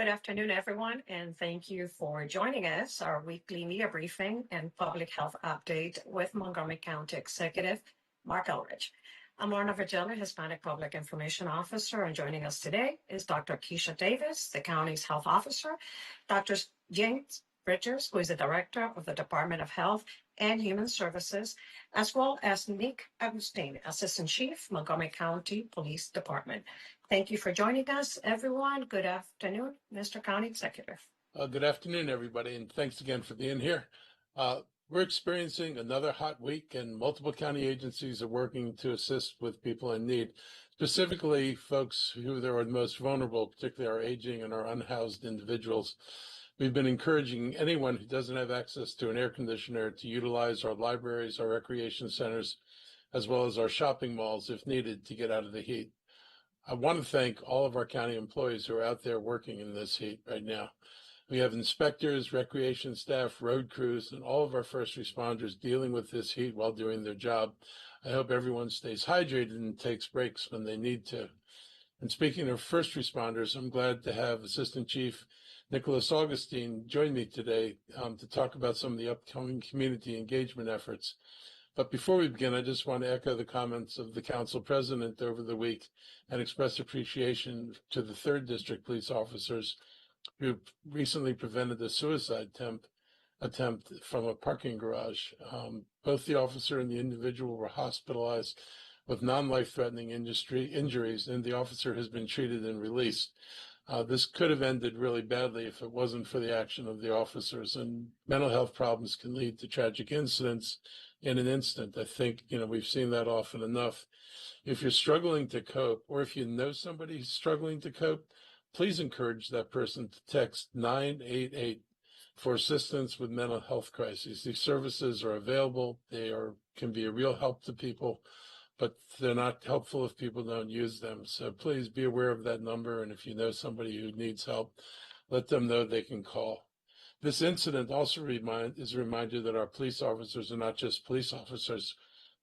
Good afternoon, everyone, and thank you for joining us, our weekly media briefing and public health update with Montgomery County Executive Mark Elridge. I'm Lorna Virgili, Hispanic Public Information Officer, and joining us today is Dr. Keisha Davis, the county's health officer, Dr. James Bridgers, who is the Director of the Department of Health and Human Services, as well as Nick Agustin, Assistant Chief, Montgomery County Police Department. Thank you for joining us, everyone. Good afternoon, Mr. County Executive. Good afternoon, everybody, and thanks again for being here. We're experiencing another hot week, and multiple county agencies are working to assist with people in need, specifically folks who are the most vulnerable, particularly our aging and our unhoused individuals. We've been encouraging anyone who doesn't have access to an air conditioner to utilize our libraries, our recreation centers, as well as our shopping malls if needed to get out of the heat. I want to thank all of our county employees who are out there working in this heat right now. We have inspectors, recreation staff, road crews, and all of our first responders dealing with this heat while doing their job. I hope everyone stays hydrated and takes breaks when they need to. And speaking of first responders, I'm glad to have Assistant Chief Nicholas Augustine join me today to talk about some of the upcoming community engagement efforts. But before we begin, I just want to echo the comments of the council president over the week and express appreciation to the 3rd District police officers who recently prevented a suicide attempt from a parking garage. Both the officer and the individual were hospitalized with non-life-threatening injuries, and the officer has been treated and released. This could have ended really badly if it wasn't for the action of the officers, and mental health problems can lead to tragic incidents in an instant. I think, we've seen that often enough. If you're struggling to cope, or if you know somebody who's struggling to cope, please encourage that person to text 988 for assistance with mental health crises. These services are available. They can be a real help to people, but they're not helpful if people don't use them. So please be aware of that number. And if you know somebody who needs help, let them know they can call. This incident also is a reminder that our police officers are not just police officers.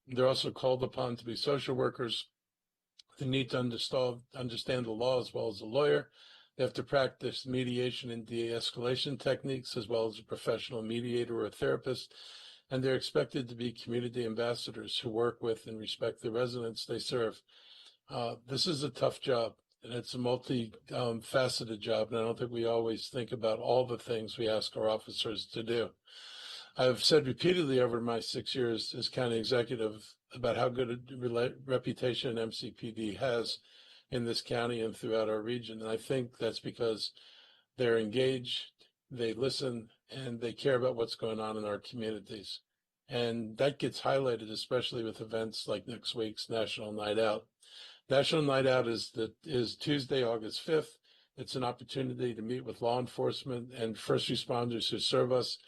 They're also called upon to be social workers. They need to understand the law as well as a lawyer. They have to practice mediation and de-escalation techniques as well as a professional mediator or a therapist. And they're expected to be community ambassadors who work with and respect the residents they serve. This is a tough job, and it's a multi-faceted job, and I don't think we always think about all the things we ask our officers to do. I've said repeatedly over my 6 years as county executive about how good a reputation MCPD has in this county and throughout our region. And I think that's because they're engaged, they listen, and they care about what's going on in our communities. And that gets highlighted, especially with events like next week's National Night Out. National Night Out is Tuesday, August 5th. It's an opportunity to meet with law enforcement and first responders who serve us.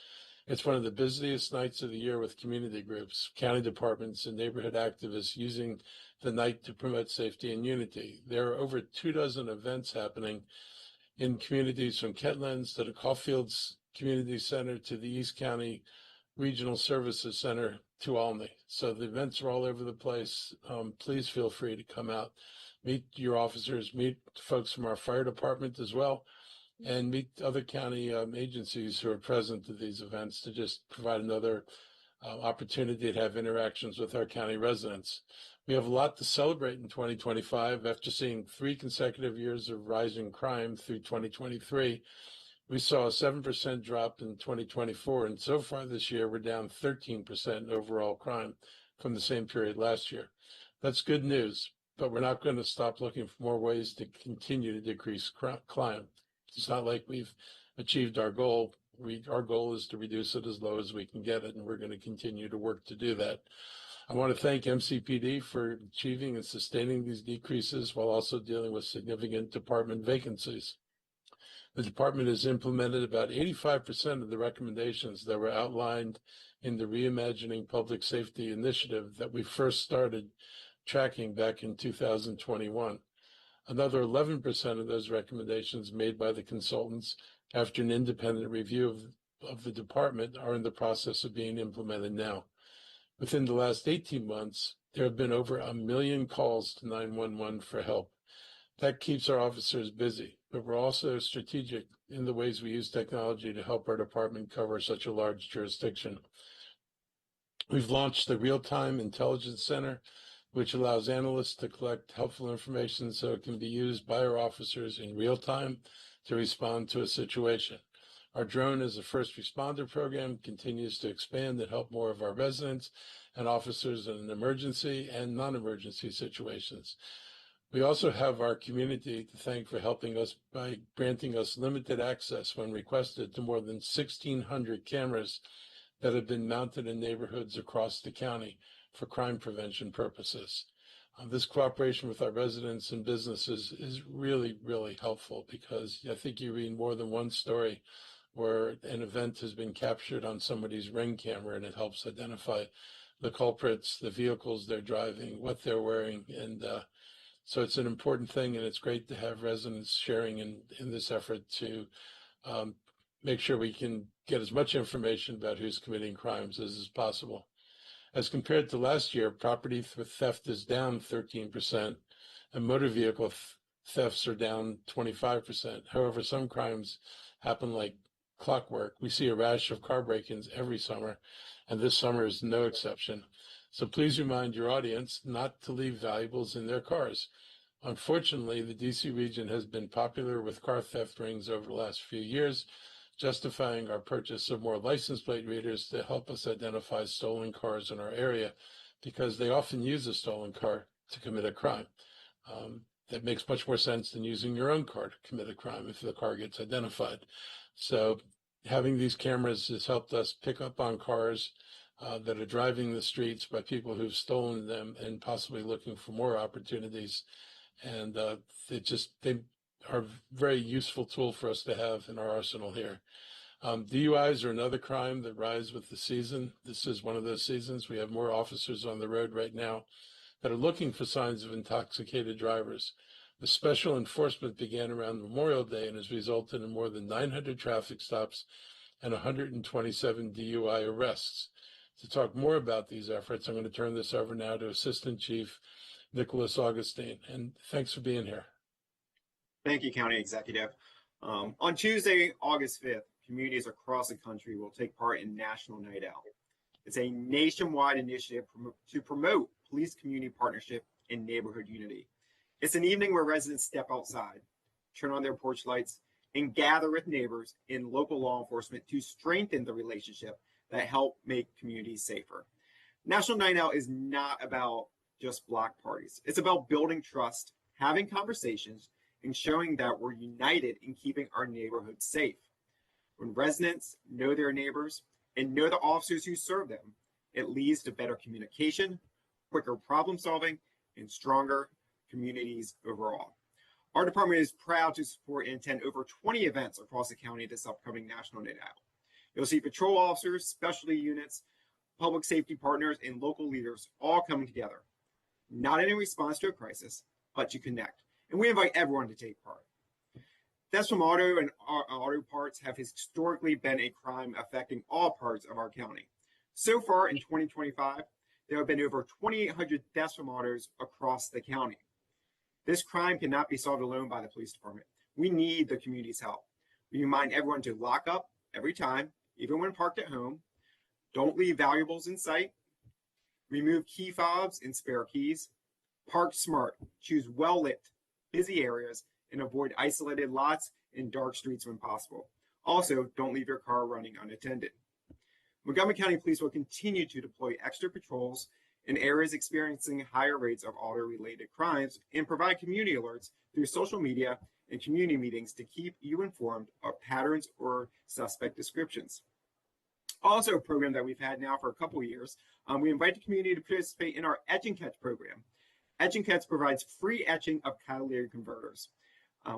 It's one of the busiest nights of the year with community groups, county departments, and neighborhood activists using the night to promote safety and unity. There are over 24 events happening in communities from Kentlands to the Caulfields Community Center to the East County Regional Services Center to Olney. So the events are all over the place. Please feel free to come out, meet your officers, meet folks from our fire department as well, and meet other county agencies who are present at these events to just provide another opportunity to have interactions with our county residents. We have a lot to celebrate in 2025. After seeing 3 consecutive years of rising crime through 2023, we saw a 7% drop in 2024, and so far this year, we're down 13% in overall crime from the same period last year. That's good news, but we're not going to stop looking for more ways to continue to decrease crime. It's not like we've achieved our goal. Our goal is to reduce it as low as we can get it, and we're going to continue to work to do that. I want to thank MCPD for achieving and sustaining these decreases while also dealing with significant department vacancies. The department has implemented about 85% of the recommendations that were outlined in the Reimagining Public Safety Initiative that we first started tracking back in 2021. Another 11% of those recommendations made by the consultants after an independent review of the department are in the process of being implemented now. Within the last 18 months, there have been over 1 million calls to 911 for help. That keeps our officers busy. but we're also strategic in the ways we use technology to help our department cover such a large jurisdiction. We've launched the Real-Time Intelligence Center, which allows analysts to collect helpful information so it can be used by our officers in real time to respond to a situation. Our drone as a first responder program continues to expand and help more of our residents and officers in emergency and non-emergency situations. We also have our community to thank for helping us by granting us limited access when requested to more than 1,600 cameras that have been mounted in neighborhoods across the county for crime prevention purposes. This cooperation with our residents and businesses is really, really helpful, because I think you read more than one story where an event has been captured on somebody's Ring camera, and it helps identify the culprits, the vehicles they're driving, what they're wearing. And so it's an important thing, and it's great to have residents sharing in this effort to make sure we can get as much information about who's committing crimes as is possible. As compared to last year, property theft is down 13%, and motor vehicle thefts are down 25%. However, some crimes happen like clockwork. We see a rash of car break-ins every summer, and this summer is no exception. So please remind your audience not to leave valuables in their cars. Unfortunately, the DC region has been popular with car theft rings over the last few years, justifying our purchase of more license plate readers to help us identify stolen cars in our area, because they often use a stolen car to commit a crime. That makes much more sense than using your own car to commit a crime if the car gets identified. So having these cameras has helped us pick up on cars that are driving the streets by people who've stolen them and possibly looking for more opportunities. And they are a very useful tool for us to have in our arsenal here. DUIs are another crime that rise with the season. This is one of those seasons. We have more officers on the road right now that are looking for signs of intoxicated drivers. The special enforcement began around Memorial Day and has resulted in more than 900 traffic stops and 127 DUI arrests. To talk more about these efforts, I'm going to turn this over now to Assistant Chief Nicholas Augustine. And thanks for being here. Thank you, County Executive. On Tuesday, August 5th, communities across the country will take part in National Night Out. It's a nationwide initiative to promote police-community partnership and neighborhood unity. It's an evening where residents step outside, turn on their porch lights, and gather with neighbors and local law enforcement to strengthen the relationship that help make communities safer. National Night Out is not about just block parties. It's about building trust, having conversations, and showing that we're united in keeping our neighborhoods safe. When residents know their neighbors and know the officers who serve them, it leads to better communication, quicker problem solving, and stronger communities overall. Our department is proud to support and attend over 20 events across the county this upcoming National Night Out. You'll see patrol officers, specialty units, public safety partners, and local leaders all coming together, not in a response to a crisis, but to connect. And we invite everyone to take part. Thefts from auto and auto parts have historically been a crime affecting all parts of our county. So far in 2025, there have been over 2,800 thefts from autos across the county. This crime cannot be solved alone by the police department. We need the community's help. We remind everyone to lock up every time, even when parked at home. Don't leave valuables in sight. Remove key fobs and spare keys. Park smart. Choose well-lit, busy areas, and avoid isolated lots and dark streets when possible. Also, don't leave your car running unattended. Montgomery County Police will continue to deploy extra patrols in areas experiencing higher rates of auto-related crimes and provide community alerts through social media and community meetings to keep you informed of patterns or suspect descriptions. Also, a program that we've had now for a couple of years, we invite the community to participate in our Etch and Catch program. Etch and Catch provides free etching of catalytic converters.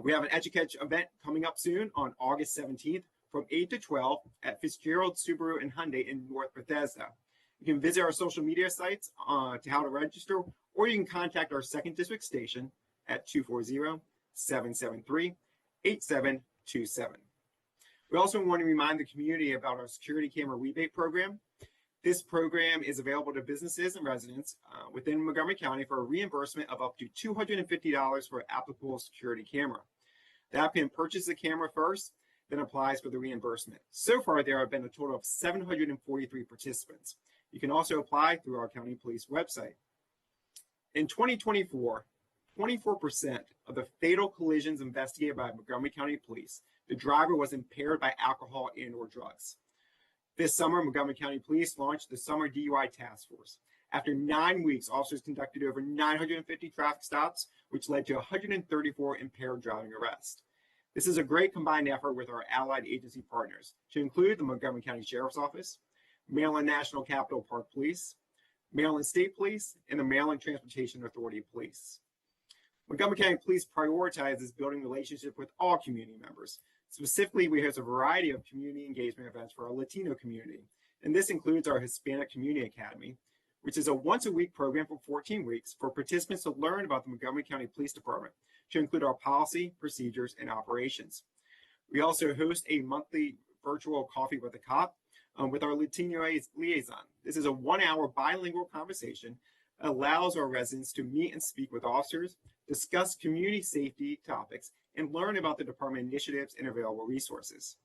We have an Etch and Catch event coming up soon on August 17th from 8 to 12 at Fitzgerald Subaru and Hyundai in North Bethesda. You can visit our social media sites to how to register, or you can contact our 2nd District station at 240-773-8727. We also want to remind the community about our security camera rebate program. This program is available to businesses and residents within Montgomery County for a reimbursement of up to $250 for an applicable security camera. The applicant purchases the camera first, then applies for the reimbursement. So far, there have been a total of 743 participants. You can also apply through our county police website. In 2024, 24% of the fatal collisions investigated by Montgomery County Police, the driver was impaired by alcohol and/or drugs. This summer, Montgomery County Police launched the Summer DUI Task Force. After 9 weeks, officers conducted over 950 traffic stops, which led to 134 impaired driving arrests. This is a great combined effort with our allied agency partners, to include the Montgomery County Sheriff's Office, Maryland National Capital Park Police, Maryland State Police, and the Maryland Transportation Authority Police. Montgomery County Police prioritizes building relationships with all community members. Specifically, we host a variety of community engagement events for our Latino community, and this includes our Hispanic Community Academy, which is a once-a-week program for 14 weeks for participants to learn about the Montgomery County Police Department, to include our policy, procedures, and operations. We also host a monthly virtual coffee with a cop with our Latino liaison. This is a 1-hour bilingual conversation that allows our residents to meet and speak with officers, discuss community safety topics, and learn about the department initiatives and available resources.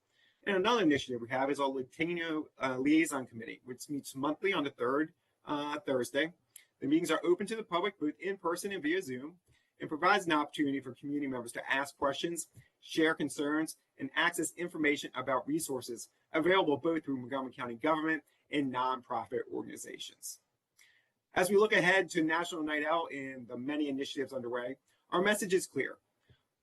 And another initiative we have is our Latino Liaison Committee, which meets monthly on the third Thursday. The meetings are open to the public, both in person and via Zoom, and provides an opportunity for community members to ask questions, share concerns, and access information about resources available both through Montgomery County government and nonprofit organizations. As we look ahead to National Night Out and the many initiatives underway, our message is clear.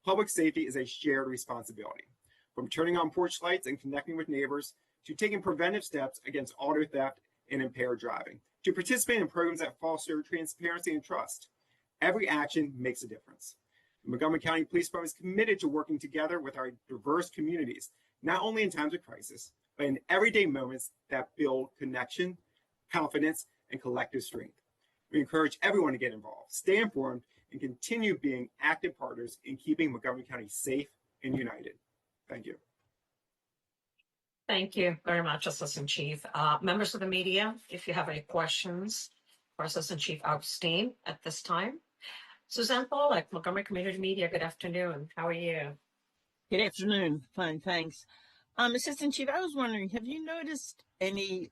Public safety is a shared responsibility. From turning on porch lights and connecting with neighbors, to taking preventive steps against auto theft and impaired driving, to participating in programs that foster transparency and trust. Every action makes a difference. The Montgomery County Police Department is committed to working together with our diverse communities, not only in times of crisis, but in everyday moments that build connection, confidence, and collective strength. We encourage everyone to get involved, stay informed, and continue being active partners in keeping Montgomery County safe and united. Thank you. Thank you very much, Assistant Chief. Members of the media, if you have any questions for Assistant Chief Augustine at this time. Suzanne Pollack, Montgomery Community Media, good afternoon. How are you? Good afternoon. Fine, thanks. Assistant Chief, I was wondering, have you noticed any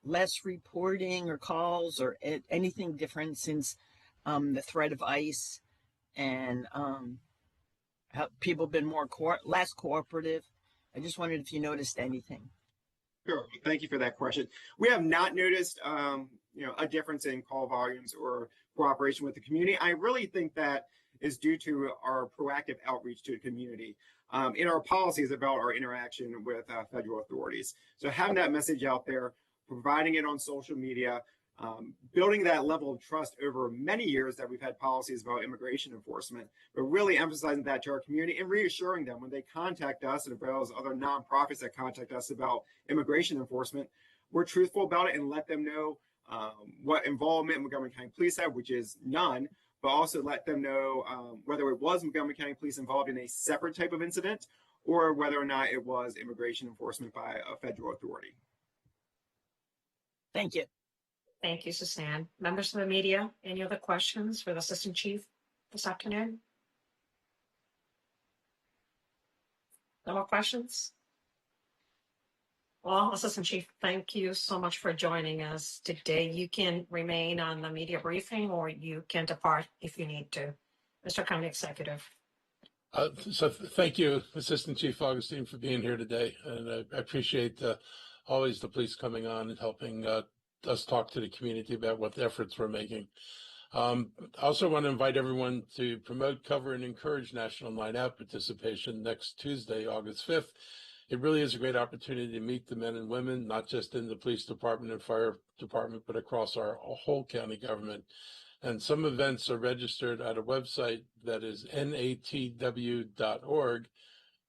less reporting or calls or anything different since the threat of ICE, and have people been less cooperative? I just wondered if you noticed anything. Sure. Thank you for that question. We have not noticed, a difference in call volumes or cooperation with the community. I really think that is due to our proactive outreach to the community in our policies about our interaction with federal authorities. So having that message out there, providing it on social media, building that level of trust over many years that we've had policies about immigration enforcement, but really emphasizing that to our community and reassuring them when they contact us, and as well as other nonprofits that contact us about immigration enforcement, we're truthful about it and let them know what involvement Montgomery County Police have, which is none, but also let them know whether it was Montgomery County Police involved in a separate type of incident or whether or not it was immigration enforcement by a federal authority. Thank you. Thank you, Suzanne. Members of the media, any other questions for the Assistant Chief this afternoon? No more questions? Well, Assistant Chief, thank you so much for joining us today. You can remain on the media briefing or you can depart if you need to. Mr. County Executive. So thank you, Assistant Chief Augustine, for being here today. And I appreciate always the police coming on and helping us talk to the community about what efforts we're making. I also want to invite everyone to promote, cover, and encourage National Night Out participation next Tuesday, August 5th. It really is a great opportunity to meet the men and women, not just in the police department and fire department, but across our whole county government. And some events are registered at a website that is natw.org,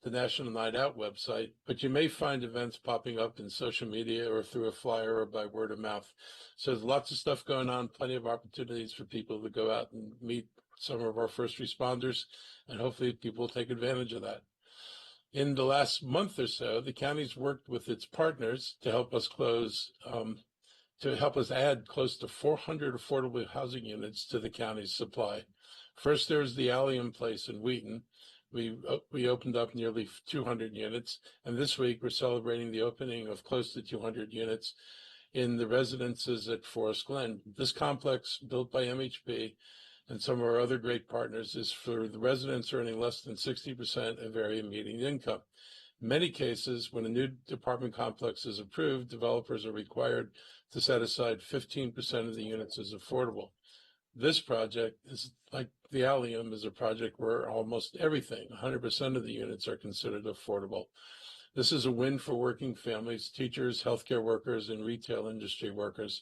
the National Night Out website, but you may find events popping up in social media or through a flyer or by word of mouth. So there's lots of stuff going on, plenty of opportunities for people to go out and meet some of our first responders, and hopefully people will take advantage of that. In the last month or so, the county's worked with its partners to help us add close to 400 affordable housing units to the county's supply. First, there's the Allium Place in Wheaton, we opened up nearly 200 units, and this week we're celebrating the opening of close to 200 units in the residences at Forest Glen. This complex, built by MHP and some of our other great partners, is for the residents earning less than 60% of area median income. In many cases, when a new apartment complex is approved, developers are required to set aside 15% of the units as affordable. This project is like the Allium, is a project where almost everything, 100% of the units, are considered affordable. This is a win for working families, teachers, healthcare workers, and retail industry workers.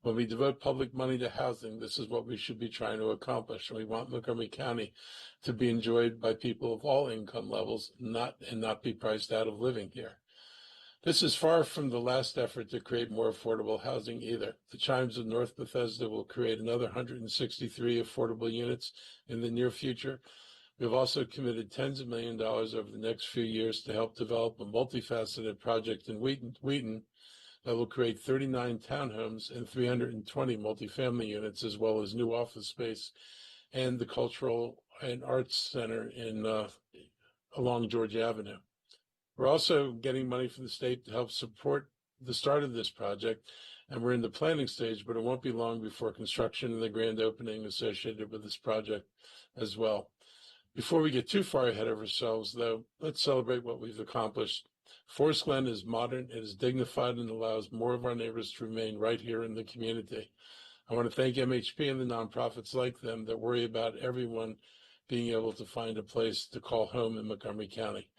When we devote public money to housing, this is what we should be trying to accomplish. We want Montgomery County to be enjoyed by people of all income levels, not be priced out of living here. This is far from the last effort to create more affordable housing either. The Chimes of North Bethesda will create another 163 affordable units in the near future. We've also committed tens of millions of dollars over the next few years to help develop a multifaceted project in Wheaton that will create 39 townhomes and 320 multifamily units, as well as new office space and the Cultural and Arts Center in along Georgia Avenue. We're also getting money from the state to help support the start of this project, and we're in the planning stage, but it won't be long before construction and the grand opening associated with this project as well. Before we get too far ahead of ourselves, though, let's celebrate what we've accomplished. Forest Glen is modern, it is dignified, and allows more of our neighbors to remain right here in the community. I want to thank MHP and the nonprofits like them that worry about everyone being able to find a place to call home in Montgomery County.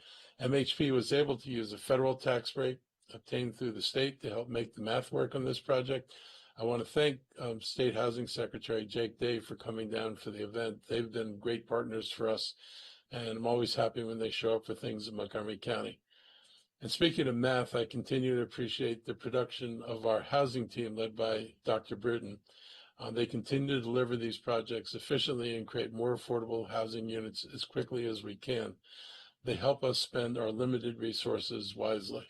MHP was able to use a federal tax break obtained through the state to help make the math work on this project. I want to thank State Housing Secretary Jake Day for coming down for the event. They've been great partners for us, and I'm always happy when they show up for things in Montgomery County. And speaking of math, I continue to appreciate the production of our housing team led by Dr. Bruton. They continue to deliver these projects efficiently and create more affordable housing units as quickly as we can. They help us spend our limited resources wisely.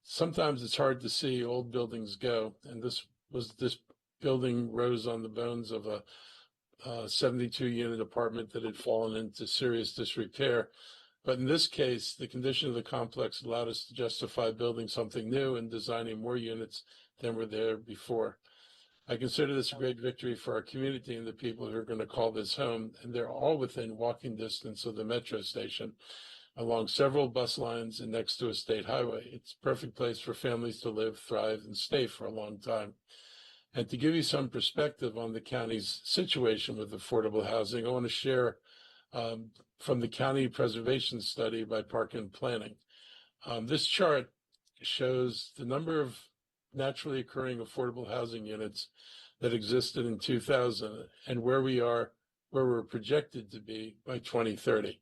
Sometimes it's hard to see old buildings go, and this building rose on the bones of a 72-unit apartment that had fallen into serious disrepair. But in this case, the condition of the complex allowed us to justify building something new and designing more units than were there before. I consider this a great victory for our community and the people who are going to call this home, and they're all within walking distance of the metro station, along several bus lines and next to a state highway. It's a perfect place for families to live, thrive, and stay for a long time. And to give you some perspective on the county's situation with affordable housing, I want to share from the County Preservation Study by Park and Planning. This chart shows the number of naturally occurring affordable housing units that existed in 2000 and where we're projected to be by 2030.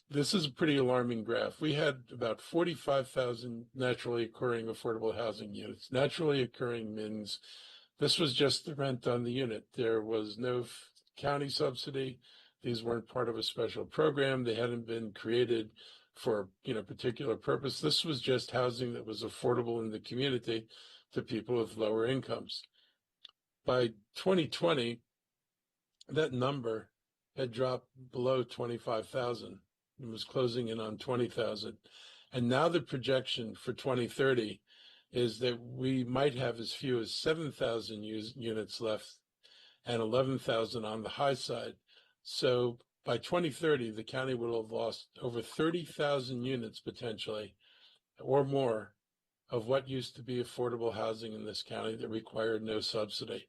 This is a pretty alarming graph. We had about 45,000 naturally occurring affordable housing units. Naturally occurring means this was just the rent on the unit. There was no county subsidy. These weren't part of a special program. They hadn't been created for particular purpose. This was just housing that was affordable in the community to people with lower incomes. By 2020, that number had dropped below 25,000. It was closing in on 20,000. And now the projection for 2030 is that we might have as few as 7,000 units left and 11,000 on the high side. So by 2030, the county will have lost over 30,000 units potentially or more of what used to be affordable housing in this county that required no subsidy.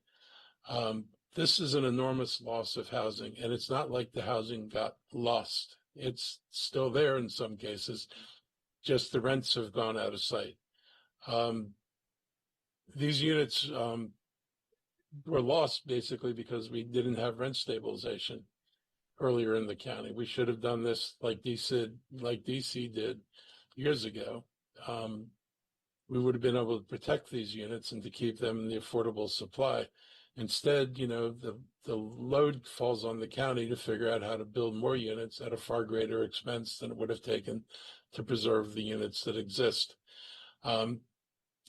This is an enormous loss of housing, and it's not like the housing got lost. It's still there in some cases, just the rents have gone out of sight. These units were lost basically because we didn't have rent stabilization earlier in the county. We should have done this like DC did years ago. We would have been able to protect these units and to keep them in the affordable supply. Instead, the load falls on the county to figure out how to build more units at a far greater expense than it would have taken to preserve the units that exist.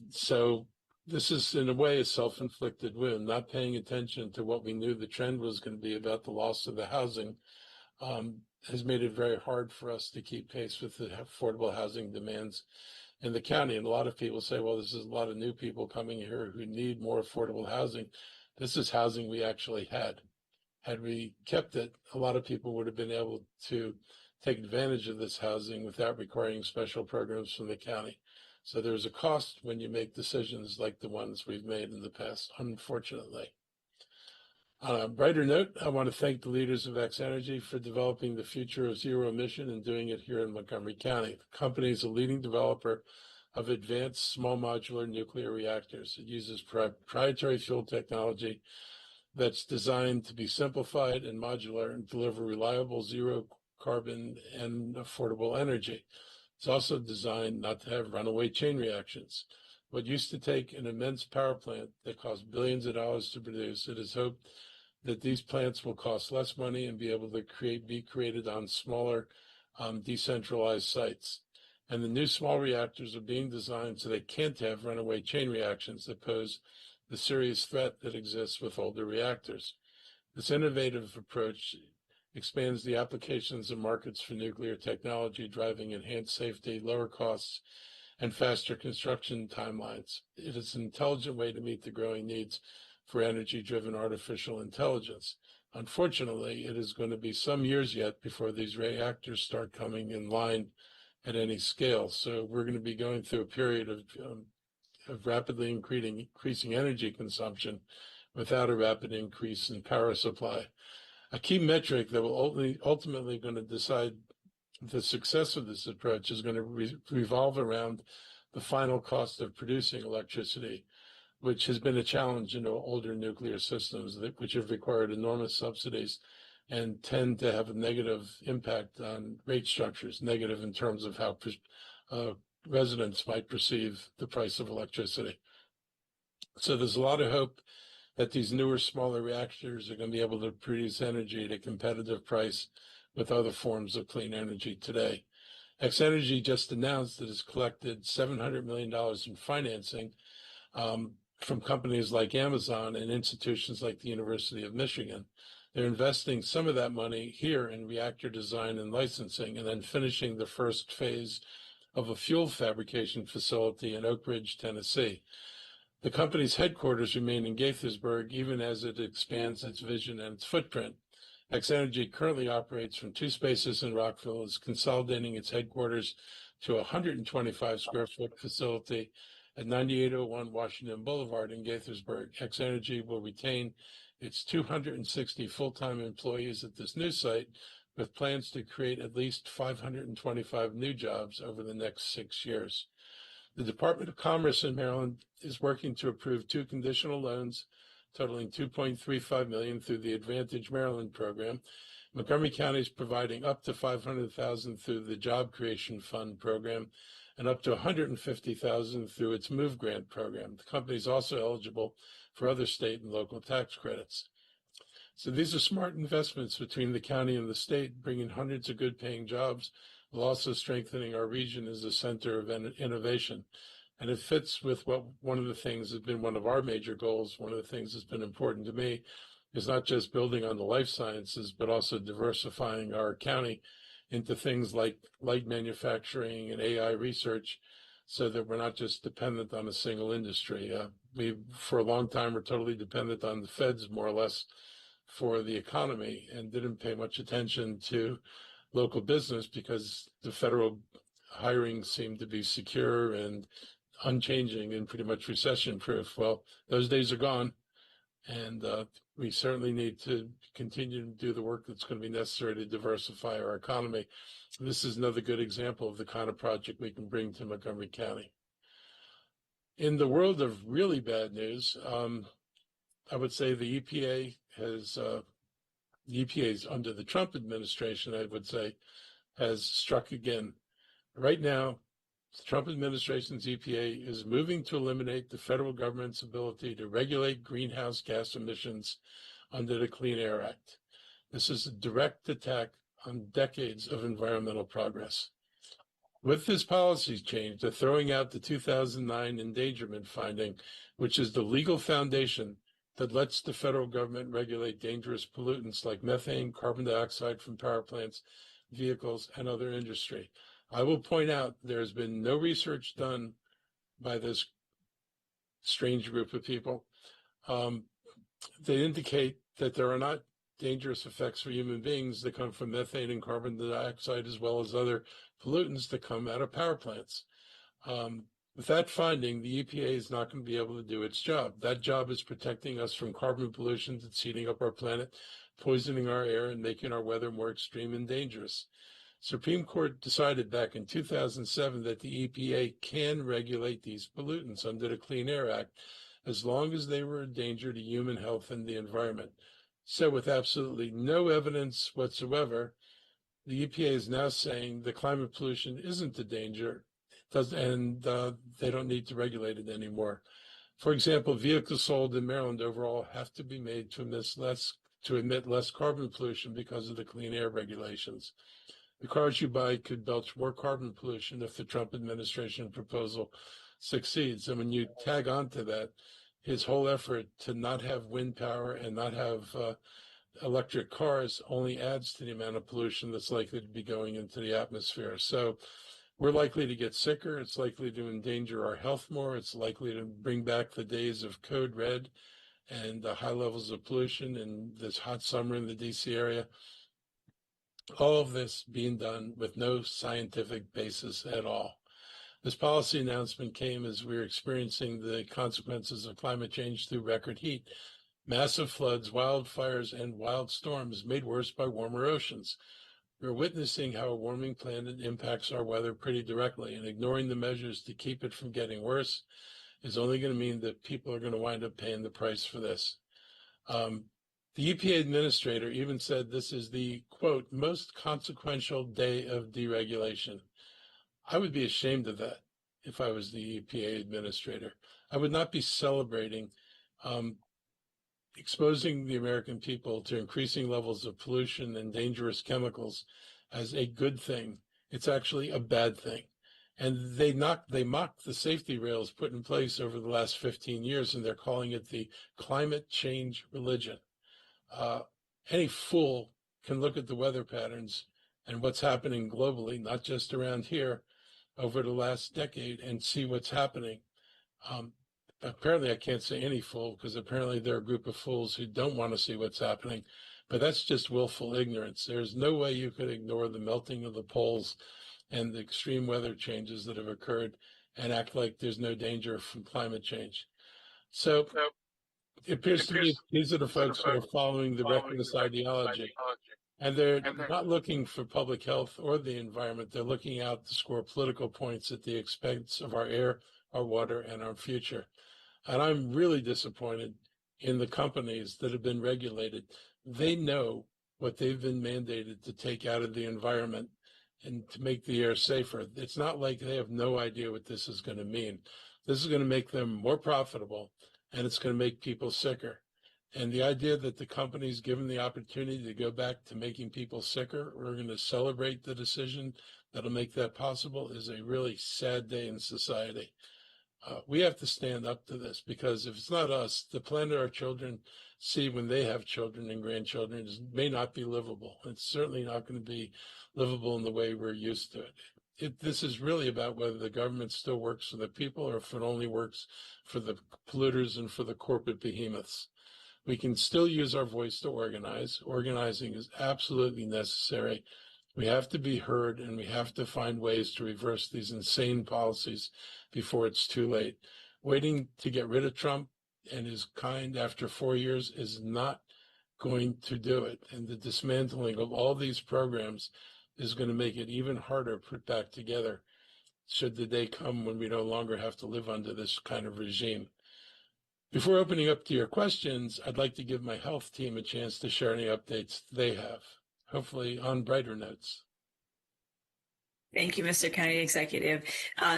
So this is, in a way, a self-inflicted wound, not paying attention to what we knew the trend was going to be about the loss of the housing has made it very hard for us to keep pace with the affordable housing demands in the county. And a lot of people say, well, this is a lot of new people coming here who need more affordable housing. This is housing we actually had. Had we kept it, a lot of people would have been able to take advantage of this housing without requiring special programs from the county. So there's a cost when you make decisions like the ones we've made in the past, unfortunately. On a brighter note, I want to thank the leaders of X Energy for developing the future of zero emission and doing it here in Montgomery County. The company is a leading developer of advanced small modular nuclear reactors. It uses proprietary fuel technology that's designed to be simplified and modular and deliver reliable zero carbon and affordable energy. It's also designed not to have runaway chain reactions. What used to take an immense power plant that cost billions of dollars to produce, it is hoped that these plants will cost less money and be able to be created on smaller, decentralized sites. And the new small reactors are being designed so they can't have runaway chain reactions that pose the serious threat that exists with older reactors. This innovative approach expands the applications and markets for nuclear technology, driving enhanced safety, lower costs, and faster construction timelines. It is an intelligent way to meet the growing needs for energy-driven artificial intelligence. Unfortunately, it is going to be some years yet before these reactors start coming in line at any scale. So we're going to be going through a period of rapidly increasing energy consumption without a rapid increase in power supply. A key metric that will ultimately going to decide the success of this approach is going to revolve around the final cost of producing electricity, which has been a challenge in older nuclear systems, which have required enormous subsidies and tend to have a negative impact on rate structures, negative in terms of how residents might perceive the price of electricity. So there's a lot of hope that these newer, smaller reactors are going to be able to produce energy at a competitive price with other forms of clean energy today. X Energy just announced that it's collected $700 million in financing from companies like Amazon and institutions like the University of Michigan. They're investing some of that money here in reactor design and licensing, and then finishing the first phase of a fuel fabrication facility in Oak Ridge, Tennessee. The company's headquarters remain in Gaithersburg, even as it expands its vision and its footprint. X Energy currently operates from 2 spaces in Rockville, is consolidating its headquarters to a 125 square foot facility at 9801 Washington Boulevard in Gaithersburg. X Energy will retain its 260 full-time employees at this new site, with plans to create at least 525 new jobs over the next 6 years. The Department of Commerce in Maryland is working to approve 2 conditional loans totaling $2.35 million through the Advantage Maryland program. Montgomery County is providing up to $500,000 through the Job Creation Fund program and up to $150,000 through its Move Grant program. The company is also eligible for other state and local tax credits. So these are smart investments between the county and the state, bringing hundreds of good-paying jobs, while also strengthening our region as a center of innovation. And it fits with what one of the things has been one of our major goals. One of the things that's been important to me is not just building on the life sciences, but also diversifying our county into things like light manufacturing and AI research, so that we're not just dependent on a single industry. We, for a long time, were totally dependent on the feds, more or less, for the economy, and didn't pay much attention to local business because the federal hiring seemed to be secure and unchanging and pretty much recession-proof. Well, those days are gone, and we certainly need to continue to do the work that's going to be necessary to diversify our economy. This is another good example of the kind of project we can bring to Montgomery County. In the world of really bad news, I would say the EPA is under the Trump administration, I would say, has struck again. Right now, the Trump administration's EPA is moving to eliminate the federal government's ability to regulate greenhouse gas emissions under the Clean Air Act. This is a direct attack on decades of environmental progress. With this policy change, they're throwing out the 2009 endangerment finding, which is the legal foundation that lets the federal government regulate dangerous pollutants like methane, carbon dioxide from power plants, vehicles, and other industry. I will point out there has been no research done by this strange group of people. They indicate that there are not dangerous effects for human beings that come from methane and carbon dioxide, as well as other pollutants that come out of power plants. With that finding, the EPA is not going to be able to do its job. That job is protecting us from carbon pollution that's heating up our planet, poisoning our air, and making our weather more extreme and dangerous. Supreme Court decided back in 2007 that the EPA can regulate these pollutants under the Clean Air Act as long as they were a danger to human health and the environment. So with absolutely no evidence whatsoever, the EPA is now saying the climate pollution isn't a danger, and they don't need to regulate it anymore. For example, vehicles sold in Maryland overall have to be made to emit less carbon pollution because of the clean air regulations. The cars you buy could belch more carbon pollution if the Trump administration proposal succeeds. And when you tag on to that, his whole effort to not have wind power and not have electric cars only adds to the amount of pollution that's likely to be going into the atmosphere. So we're likely to get sicker. It's likely to endanger our health more. It's likely to bring back the days of code red and high levels of pollution in this hot summer in the DC area. All of this being done with no scientific basis at all. This policy announcement came as we were experiencing the consequences of climate change through record heat, massive floods, wildfires, and wild storms made worse by warmer oceans. We're witnessing how a warming planet impacts our weather pretty directly, and ignoring the measures to keep it from getting worse is only going to mean that people are going to wind up paying the price for this. The EPA administrator even said this is the, quote, most consequential day of deregulation. I would be ashamed of that if I was the EPA administrator. I would not be celebrating exposing the American people to increasing levels of pollution and dangerous chemicals as a good thing. It's actually a bad thing. And they mock the safety rails put in place over the last 15 years, and they're calling it the climate change religion. Any fool can look at the weather patterns and what's happening globally, not just around here, over the last decade, and see what's happening. Apparently, I can't say any fool, because apparently there are a group of fools who don't want to see what's happening, but that's just willful ignorance. There's no way you could ignore the melting of the poles and the extreme weather changes that have occurred and act like there's no danger from climate change. So it appears to me these are the folks who are following the reckless ideology. And they're not looking for public health or the environment. They're looking out to score political points at the expense of our air, our water, and our future. And I'm really disappointed in the companies that have been regulated. They know what they've been mandated to take out of the environment and to make the air safer. It's not like they have no idea what this is going to mean. This is going to make them more profitable, and it's going to make people sicker. And the idea that the companies given the opportunity to go back to making people sicker, we're going to celebrate the decision that'll make that possible, is a really sad day in society. We have to stand up to this, because if it's not us, the planet our children see when they have children and grandchildren may not be livable. It's certainly not going to be livable in the way we're used to it. This is really about whether the government still works for the people or if it only works for the polluters and for the corporate behemoths. We can still use our voice to organize. Organizing is absolutely necessary. We have to be heard, and we have to find ways to reverse these insane policies before it's too late. Waiting to get rid of Trump and his kind after 4 years is not going to do it. And the dismantling of all these programs is going to make it even harder to put back together should the day come when we no longer have to live under this kind of regime. Before opening up to your questions, I'd like to give my health team a chance to share any updates they have, hopefully on brighter notes. Thank you, Mr. County Executive.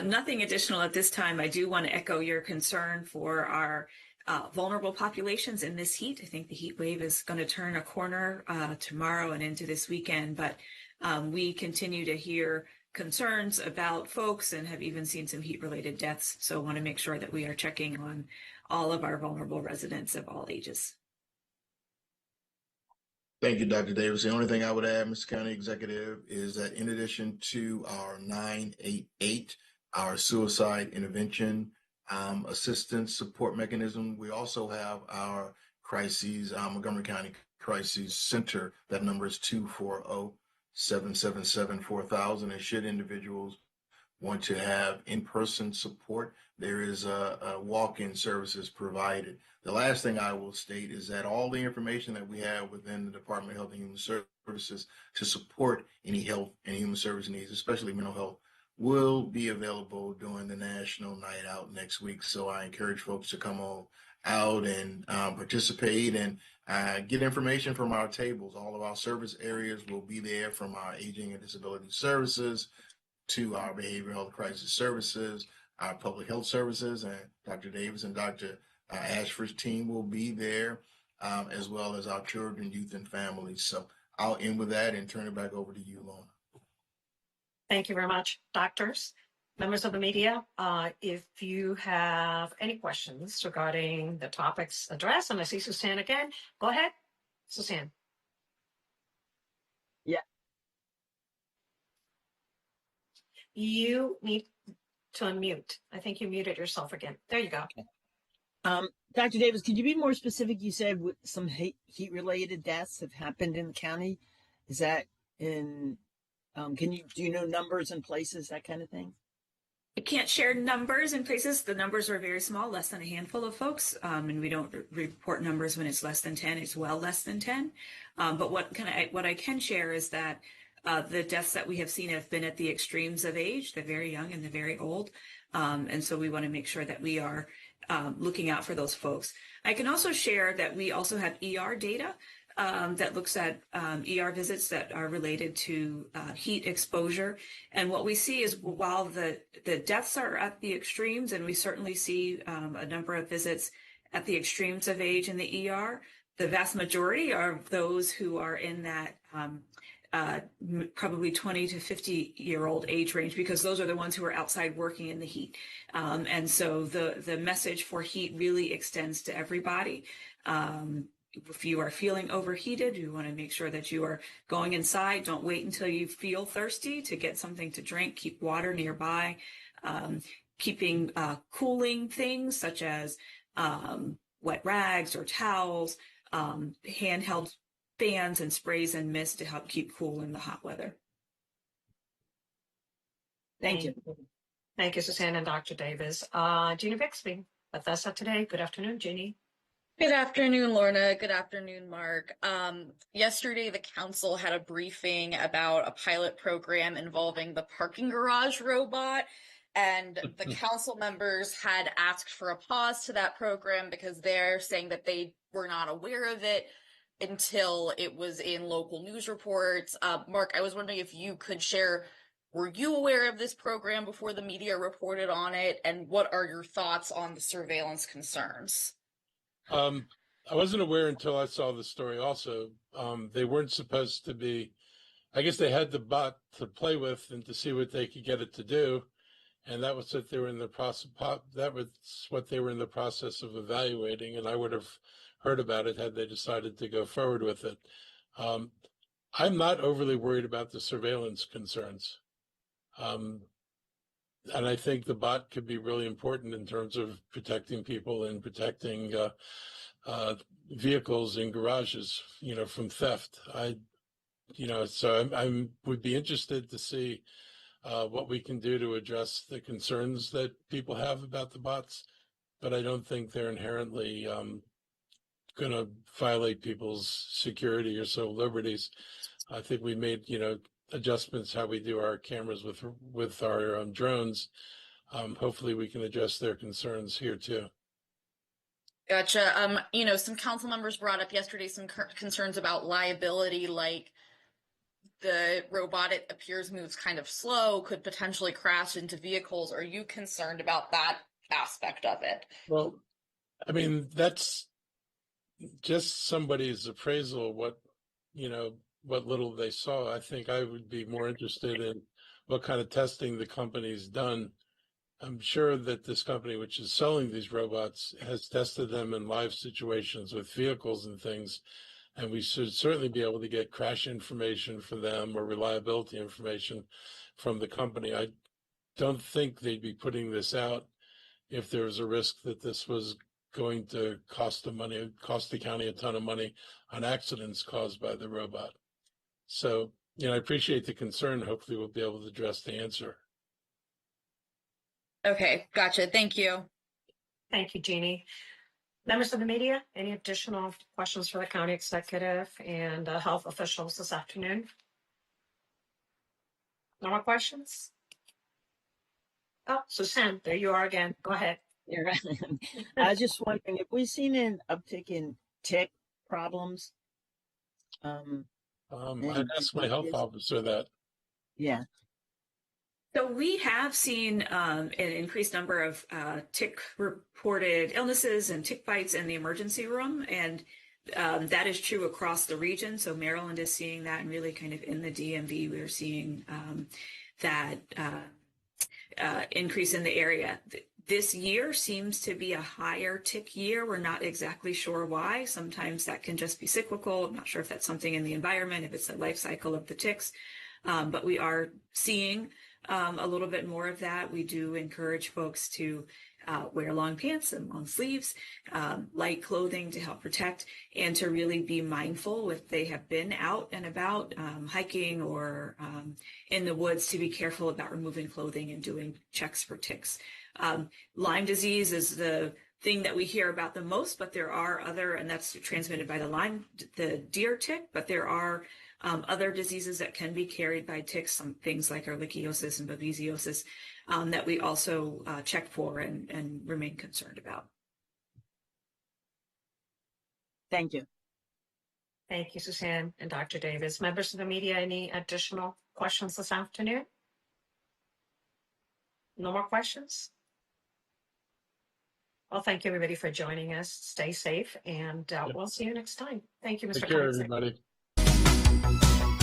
Nothing additional at this time. I do want to echo your concern for our vulnerable populations in this heat. I think the heat wave is going to turn a corner tomorrow and into this weekend, but we continue to hear concerns about folks and have even seen some heat-related deaths. So I want to make sure that we are checking all of our vulnerable residents of all ages. Thank you, Dr. Davis. The only thing I would add, Mr. County Executive, is that in addition to our 988, our suicide intervention assistance support mechanism, we also have our crises, Montgomery County Crises Center. That number is 240-777-4000. And should individuals want to have in-person support, there is a walk-in services provided. The last thing I will state is that all the information that we have within the Department of Health and Human Services to support any health and human service needs, especially mental health, will be available during the National Night Out next week. So I encourage folks to come on out and participate and get information from our tables. All of our service areas will be there, from our aging and disability services to our behavioral health crisis services, our public health services, and Dr. Davis and Dr. Ashford's team will be there, as well as our children, youth, and families. So I'll end with that and turn it back over to you, Lorna. Thank you very much, doctors. Members of the media, if you have any questions regarding the topics addressed, and I see Suzanne again, go ahead, Suzanne. Yeah. You need to unmute. I think you muted yourself again. There you go. Dr. Davis, could you be more specific? You said some heat-related deaths have happened in the county. Is that in, do you know numbers and places, that kind of thing? I can't share numbers and places. The numbers are very small, less than a handful of folks, and we don't report numbers when it's less than 10. It's well less than 10. But what I can share is that the deaths that we have seen have been at the extremes of age, the very young and the very old, and so we want to make sure that we are looking out for those folks. I can also share that we also have ER data that looks at ER visits that are related to heat exposure. And what we see is, while the deaths are at the extremes, and we certainly see a number of visits at the extremes of age in the ER, the vast majority are those who are in that probably 20 to 50-year-old age range, because those are the ones who are outside working in the heat. And so the message for heat really extends to everybody. If you are feeling overheated, you want to make sure that you are going inside. Don't wait until you feel thirsty to get something to drink. Keep water nearby. Keeping cooling things such as wet rags or towels, handheld fans and sprays and mist to help keep cool in the hot weather. Thank you. Thank you, Suzanne and Dr. Davis. Jeannie Bixby with us today. Good afternoon, Jeannie. Good afternoon, Lorna. Good afternoon, Mark. Yesterday, the council had a briefing about a pilot program involving the parking garage robot, and the council members had asked for a pause to that program because they're saying that they were not aware of it until it was in local news reports. Mark, I was wondering if you could share, were you aware of this program before the media reported on it, and what are your thoughts on the surveillance concerns? I wasn't aware until I saw the story also. They weren't supposed to be, I guess they had the bot to play with and to see what they could get it to do. And that was what they were in the process, of evaluating. And I would have heard about it had they decided to go forward with it. I'm not overly worried about the surveillance concerns. And I think the bot could be really important in terms of protecting people and protecting vehicles in garages, from theft. So I would be interested to see what we can do to address the concerns that people have about the bots, but I don't think they're inherently going to violate people's security or civil liberties. I think we made, adjustments how we do our cameras with our drones. Hopefully we can address their concerns here too. Gotcha. Some council members brought up yesterday some concerns about liability, like the robot, it appears, moves kind of slow, could potentially crash into vehicles. Are you concerned about that aspect of it? Well, I mean, that's just somebody's appraisal of what little they saw. I think I would be more interested in what kind of testing the company's done I'm sure that this company, which is selling these robots, has tested them in live situations with vehicles and things. And we should certainly be able to get crash information for them or reliability information from the company. I don't think they'd be putting this out if there was a risk that this was going to cost the county a ton of money on accidents caused by the robot. So, I appreciate the concern. Hopefully we'll be able to address the answer. Okay, gotcha. Thank you. Thank you, Jeannie. Members of the media, any additional questions for the county executive and health officials this afternoon? No more questions? Oh, Suzanne, there you are again. Go ahead. You're right. I was just wondering, have we seen an uptick in tick problems? I'd ask my health officer that. Yeah. So we have seen an increased number of tick reported illnesses and tick bites in the emergency room. And that is true across the region. So Maryland is seeing that, and really kind of in the DMV, we're seeing that increase in the area. This year seems to be a higher tick year. We're not exactly sure why. Sometimes that can just be cyclical. I'm not sure if that's something in the environment, if it's the life cycle of the ticks, but we are seeing a little bit more of that. We do encourage folks to wear long pants and long sleeves, light clothing to help protect, and to really be mindful if they have been out and about hiking or in the woods, to be careful about removing clothing and doing checks for ticks. Lyme disease is the thing that we hear about the most, but there are other, and that's transmitted by the deer tick, but there are other diseases that can be carried by ticks, some things like ehrlichiosis and babesiosis, that we also check for and remain concerned about. Thank you. Thank you, Suzanne and Dr. Davis. Members of the media, any additional questions this afternoon? No more questions? Well, thank you, everybody, for joining us. Stay safe, and we'll see you next time. Thank you, Mr. Take care, Connick. everybody.